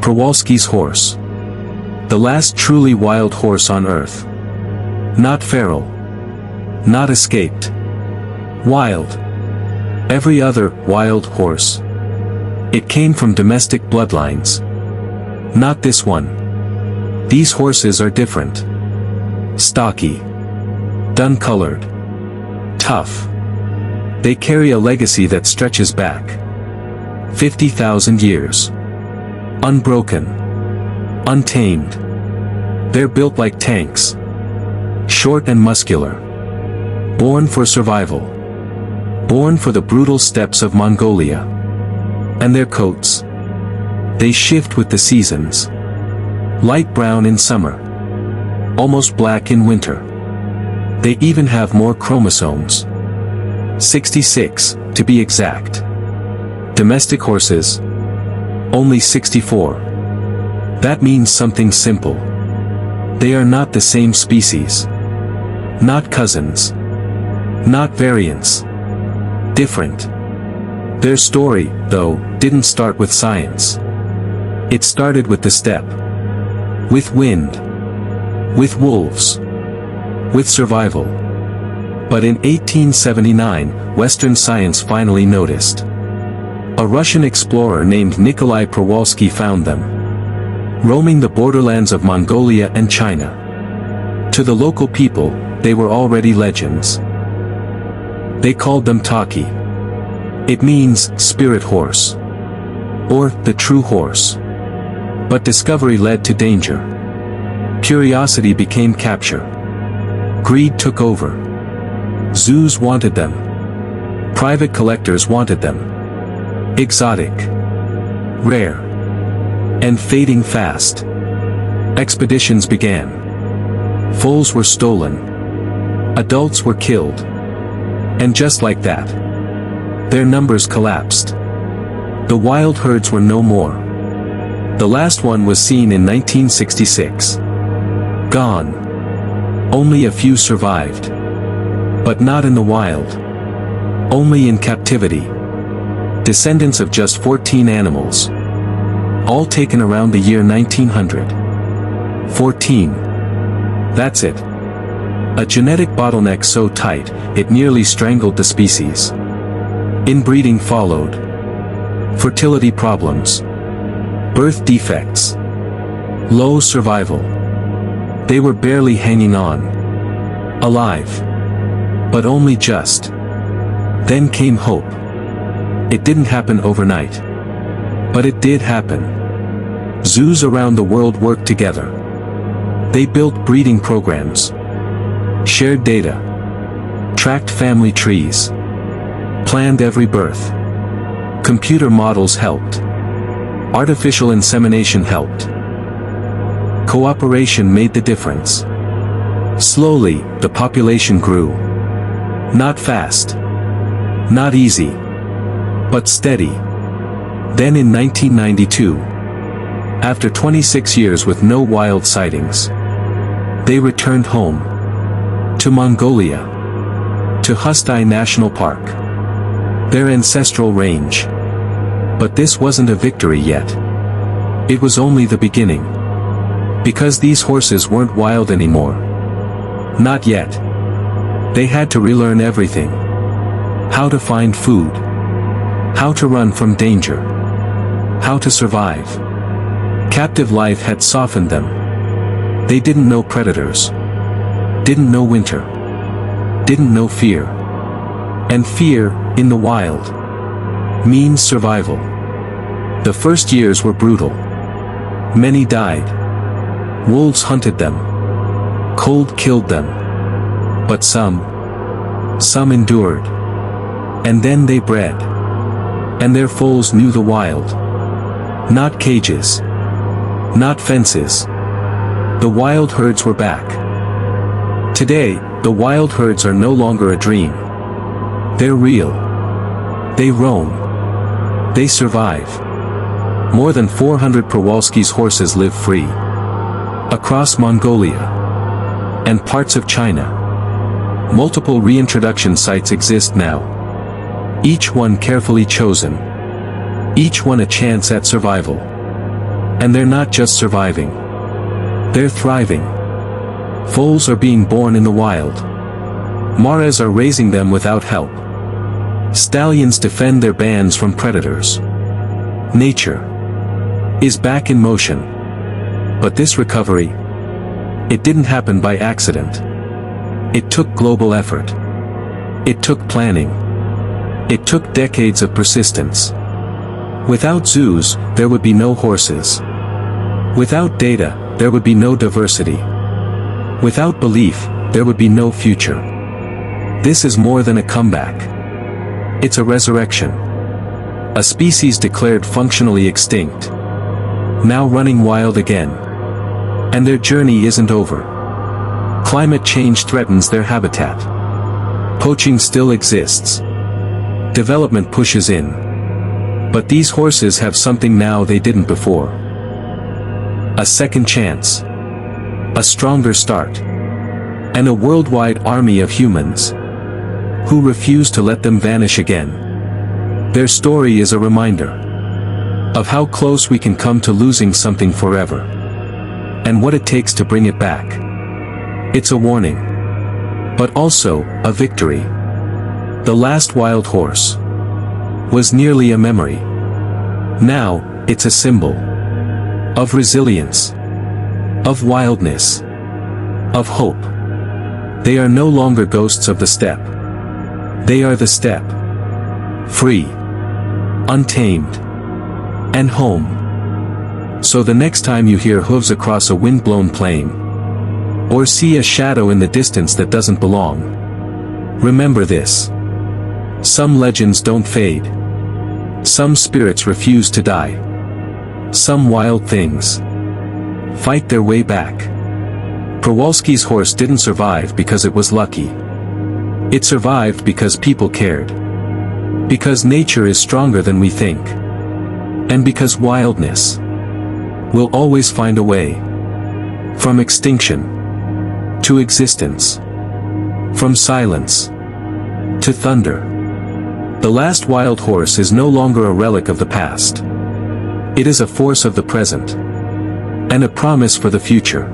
Przewalski's horse. The last truly wild horse on earth. Not feral. Not escaped. Wild. Every other wild horse. It came from domestic bloodlines. Not this one. These horses are different. Stocky. Dun-colored. Tough. They carry a legacy that stretches back 50,000 years. Unbroken. Untamed. They're built like tanks. Short and muscular. Born for survival. Born for the brutal steppes of Mongolia. And their coats? They shift with the seasons. Light brown in summer. Almost black in winter. They even have more chromosomes. 66, to be exact. Domestic horses? Only 64. That means something simple. They are not the same species. Not cousins. Not variants. Different. Their story, though, didn't start with science. It started with the steppe. With wind. With wolves. With survival. But in 1879, Western science finally noticed. A Russian explorer named Nikolai Przewalski found them. Roaming the borderlands of Mongolia and China. To the local people, they were already legends. They called them takhi. It means spirit horse. Or the true horse. But discovery led to danger. Curiosity became capture. Greed took over. Zoos wanted them. Private collectors wanted them. Exotic. Rare. And fading fast. Expeditions began. Foals were stolen. Adults were killed. And just like that, their numbers collapsed. The wild herds were no more. The last one was seen in 1966. Gone. Only a few survived. But not in the wild. Only in captivity. Descendants of just 14 animals. All taken around the year 1900. 14. That's it. A genetic bottleneck so tight, it nearly strangled the species. Inbreeding followed. Fertility problems. Birth defects. Low survival. They were barely hanging on. Alive. But only just. Then came hope. It didn't happen overnight. But it did happen. Zoos around the world worked together. They built breeding programs. Shared data. Tracked family trees. Planned every birth. Computer models helped. Artificial insemination helped. Cooperation made the difference. Slowly, the population grew. Not fast. Not easy. But steady. Then in 1992, after 26 years with no wild sightings, they returned home. To Mongolia. To Hustai National Park. Their ancestral range. But this wasn't a victory yet. It was only the beginning. Because these horses weren't wild anymore. Not yet. They had to relearn everything. How to find food. How to run from danger. How to survive. Captive life had softened them. They didn't know predators. Didn't know winter. Didn't know fear. And fear, in the wild, means survival. The first years were brutal. Many died. Wolves hunted them. Cold killed them. But some endured. And then they bred. And their foals knew the wild. Not cages. Not fences. The wild herds were back. Today, the wild herds are no longer a dream. They're real. They roam. They survive. More than 400 Przewalskis horses live free. Across Mongolia. And parts of China. Multiple reintroduction sites exist now. Each one carefully chosen. Each one a chance at survival. And they're not just surviving. They're thriving. Foals are being born in the wild. Maras are raising them without help. Stallions defend their bands from predators. Nature is back in motion. But this recovery, it didn't happen by accident. It took global effort. It took planning. It took decades of persistence. Without zoos, there would be no horses. Without data, there would be no diversity. Without belief, there would be no future. This is more than a comeback. It's a resurrection. A species declared functionally extinct, now running wild again. And their journey isn't over. Climate change threatens their habitat. Poaching still exists. Development pushes in. But these horses have something now they didn't before. A second chance. A stronger start. And a worldwide army of humans who refuse to let them vanish again. Their story is a reminder of how close we can come to losing something forever, and what it takes to bring it back. It's a warning, but also a victory. The last wild horse was nearly a memory. Now, it's a symbol of resilience, of wildness, of hope. They are no longer ghosts of the steppe. They are the steppe. Free, untamed, and home. So the next time you hear hooves across a wind-blown plain, or see a shadow in the distance that doesn't belong, remember this. Some legends don't fade. Some spirits refuse to die. Some wild things fight their way back. Przewalski's horse didn't survive because it was lucky. It survived because people cared. Because nature is stronger than we think. And because wildness will always find a way. From extinction to existence. From silence to thunder. The last wild horse is no longer a relic of the past. It is a force of the present. And a promise for the future.